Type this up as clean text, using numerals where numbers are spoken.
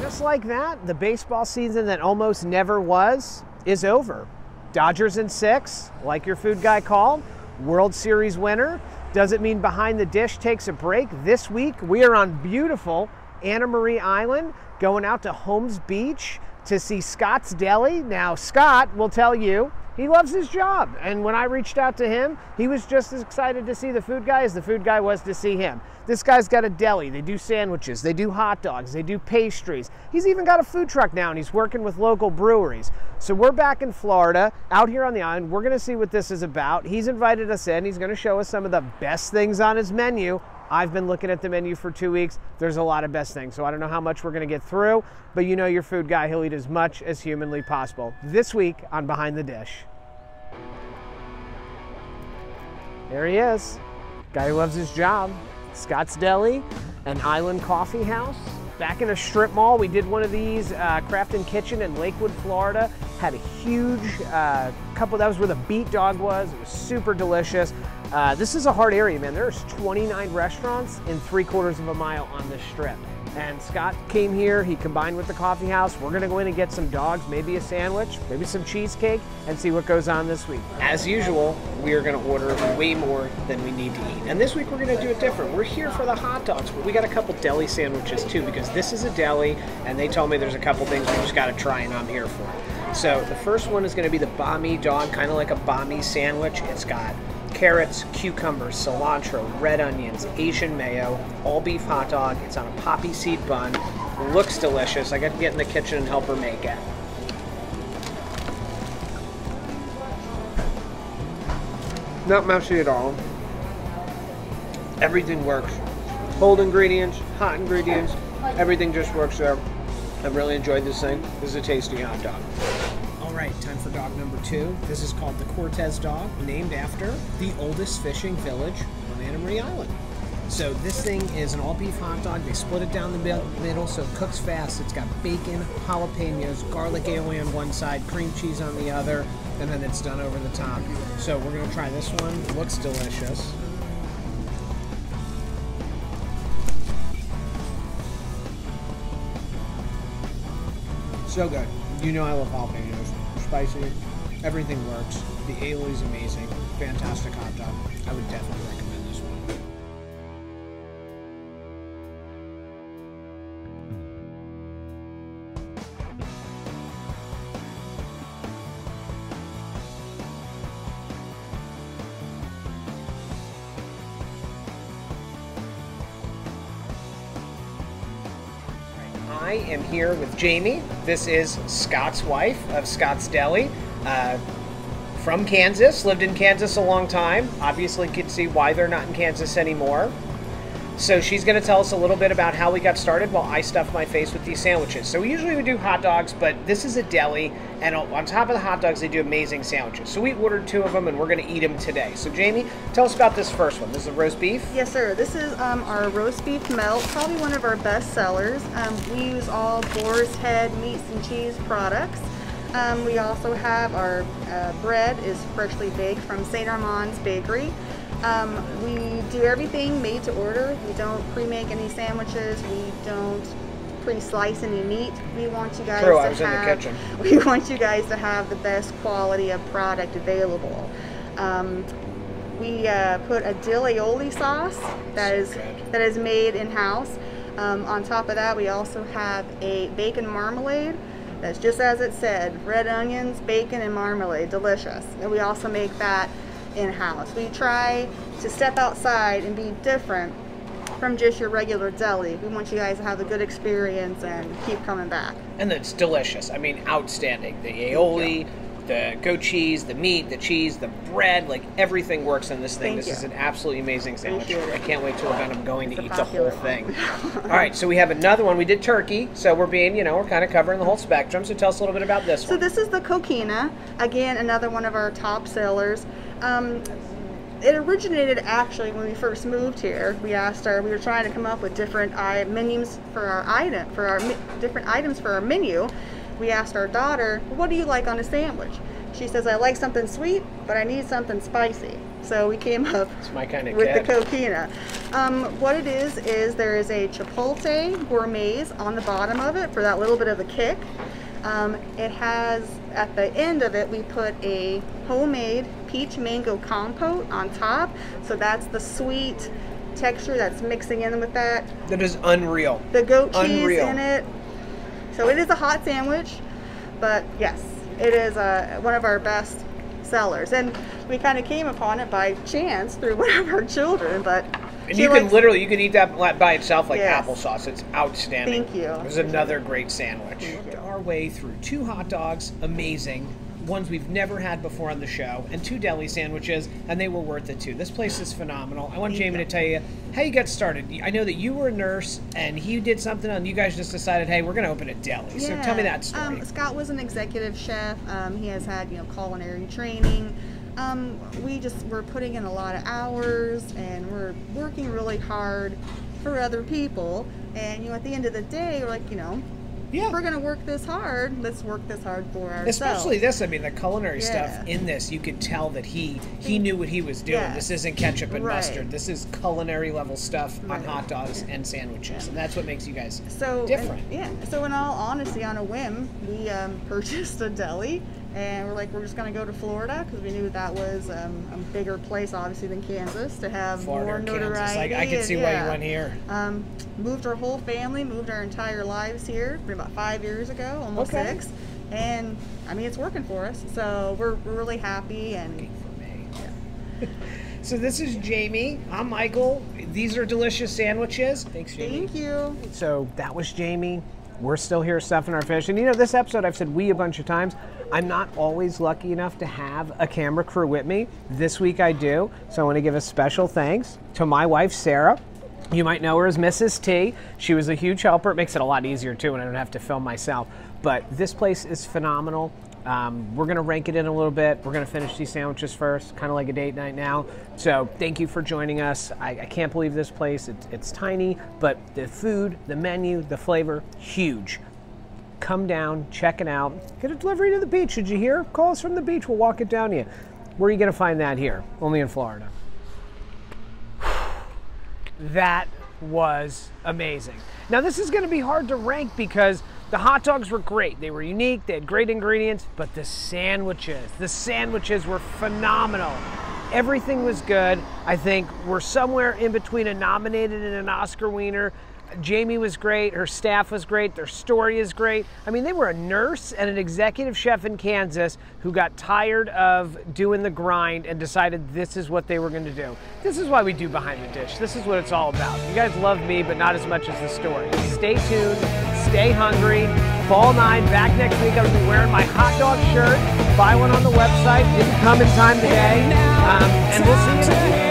Just like that, the baseball season that almost never was is over. Dodgers in 6, like your food guy called, World Series winner. Doesn't mean Behind the Dish takes a break. This week, we are on beautiful Anna Marie Island, going out to Holmes Beach to see Scott's Deli. Now, Scott will tell you he loves his job. And when I reached out to him, he was just as excited to see the food guy as the food guy was to see him. This guy's got a deli. They do sandwiches. They do hot dogs. They do pastries. He's even got a food truck now, and he's working with local breweries. So we're back in Florida, out here on the island. We're going to see what this is about. He's invited us in. He's going to show us some of the best things on his menu. I've been looking at the menu for 2 weeks. There's a lot of best things, so I don't know how much we're going to get through, but you know your food guy, he'll eat as much as humanly possible. This week on Behind the Dish. There he is, guy who loves his job. Scott's Deli, an island coffee house. Back in a strip mall, we did one of these, Craft and Kitchen in Lakewood, Florida. Had a huge couple, that was where the Beat Dog was. It was super delicious. This is a hard area, man. There's 29 restaurants in 3/4 of a mile on this strip. And Scott came here, he combined with the coffee house. We're gonna go in and get some dogs, maybe a sandwich, maybe some cheesecake, and see what goes on this week. As usual, we are gonna order way more than we need to eat. And this week we're gonna do it different. We're here for the hot dogs, but we got a couple deli sandwiches too, because this is a deli, and they told me there's a couple things we just gotta try, and I'm here for it. So the first one is gonna be the Bommy Dog, kind of like a Bommy sandwich. It's got carrots, cucumbers, cilantro, red onions, Asian mayo, all beef hot dog. It's on a poppy seed bun. Looks delicious. I got to get in the kitchen and help her make it. Not messy at all. Everything works. Cold ingredients, hot ingredients, everything just works there. I've really enjoyed this thing. This is a tasty hot dog. All right, time for dog number 2. This is called the Cortez Dog, named after the oldest fishing village on Anna Marie Island. So this thing is an all-beef hot dog. They split it down the middle so it cooks fast. It's got bacon, jalapenos, garlic aioli on one side, cream cheese on the other, and then it's done over the top. So we're gonna try this one. It looks delicious. So good. You know I love jalapenos. Spicy. Everything works. The aioli is amazing. Fantastic hot dog. I would definitely recommend this one. I am here with Jamie. This is Scott's wife of Scott's Deli. From Kansas, lived in Kansas a long time. Obviously could see why they're not in Kansas anymore. So she's going to tell us a little bit about how we got started while I stuff my face with these sandwiches. So usually we do hot dogs, but this is a deli, and on top of the hot dogs, they do amazing sandwiches. So we ordered 2 of them, and we're going to eat them today. So Jamie, tell us about this first one. This is a roast beef? Yes, sir. This is our roast beef melt, probably one of our best sellers. We use all boar's head meats and cheese products. We also have our bread is freshly baked from St. Armand's Bakery. We do everything made to order. We don't pre-make any sandwiches. We don't pre-slice any meat. We want you guys True, I was in the kitchen. We want you guys to have the best quality of product available. We put a dill aioli sauce that is made in-house. On top of that, we also have a bacon marmalade. That's just as it said, red onions, bacon, and marmalade, delicious. And we also make that in-house. We try to step outside and be different from just your regular deli. We want you guys to have a good experience and keep coming back. And it's delicious. I mean, outstanding. The aioli, the goat cheese, the meat, the cheese, the bread, like everything works in this thing. This is an absolutely amazing sandwich. I can't wait till I'm going to eat the whole thing. All right, so we have another one. We did turkey, so we're being, we're kind of covering the whole spectrum. So tell us a little bit about this one. So this is the coquina. Again, another one of our top sellers. It originated actually when we first moved here. We were trying to come up with different menus for our different items for our menu. We asked our daughter, what do you like on a sandwich? She says, I like something sweet, but I need something spicy. So we came up with the coquina. What it is there is a chipotle gourmets on the bottom of it for that little bit of a kick. It has, at the end of it, we put a homemade peach mango compote on top. So that's the sweet texture that's mixing in with that. That is unreal. The goat cheese in it. So it is a hot sandwich, but yes, it is one of our best sellers. And we kind of came upon it by chance through one of our children, but and you can eat that by itself like applesauce. It's outstanding. Thank you. It was another great sandwich. We worked our way through 2 hot dogs, amazing, ones we've never had before on the show, and 2 deli sandwiches, and they were worth it too. This place is phenomenal. I want Jamie to tell you how you got started. I know that you were a nurse, and he did something, and you guys just decided, hey, we're going to open a deli. So tell me that story. Scott was an executive chef. He has had culinary training. We're putting in a lot of hours, and we're working really hard for other people. And at the end of the day, we're like, if we're going to work this hard, let's work this hard for ourselves. Especially this, I mean, the culinary stuff in this, you could tell that he knew what he was doing. This isn't ketchup and mustard. This is culinary level stuff on hot dogs and sandwiches. And that's what makes you guys different. So in all honesty, on a whim, we purchased a deli. And we're just going to go to Florida because we knew that was a bigger place, obviously, than Kansas to have more notoriety. I can see why you went here. Moved our whole family, moved our entire lives here about 5 years ago, almost 6. And, I mean, it's working for us. So we're really happy. And working for me. So this is Jamie. I'm Michael. These are delicious sandwiches. Thanks, Jamie. Thank you. So that was Jamie. We're still here stuffing our fish. And this episode I've said we a bunch of times. I'm not always lucky enough to have a camera crew with me. This week I do. So I want to give a special thanks to my wife, Sarah. You might know her as Mrs. T. She was a huge helper. It makes it a lot easier too when I don't have to film myself. But this place is phenomenal. We're going to rank it in a little bit. We're going to finish these sandwiches first, kind of like a date night now. So thank you for joining us. I can't believe this place. It's tiny, but the food, the menu, the flavor, huge. Come down, check it out. Get a delivery to the beach. Did you hear? Call us from the beach. We'll walk it down to you. Where are you going to find that here? Only in Florida. That was amazing. Now this is going to be hard to rank because the hot dogs were great. They were unique. They had great ingredients, but the sandwiches were phenomenal. Everything was good. I think we're somewhere in between a nominated and an Oscar wiener. Jamie was great. Her staff was great. Their story is great. I mean, they were a nurse and an executive chef in Kansas who got tired of doing the grind and decided this is what they were going to do. This is why we do Behind the Dish. This is what it's all about. You guys love me, but not as much as the story. Stay tuned. Stay hungry. Ballnine back next week. I'm going to be wearing my hot dog shirt. Buy one on the website. Didn't come in time today. And we'll see you in the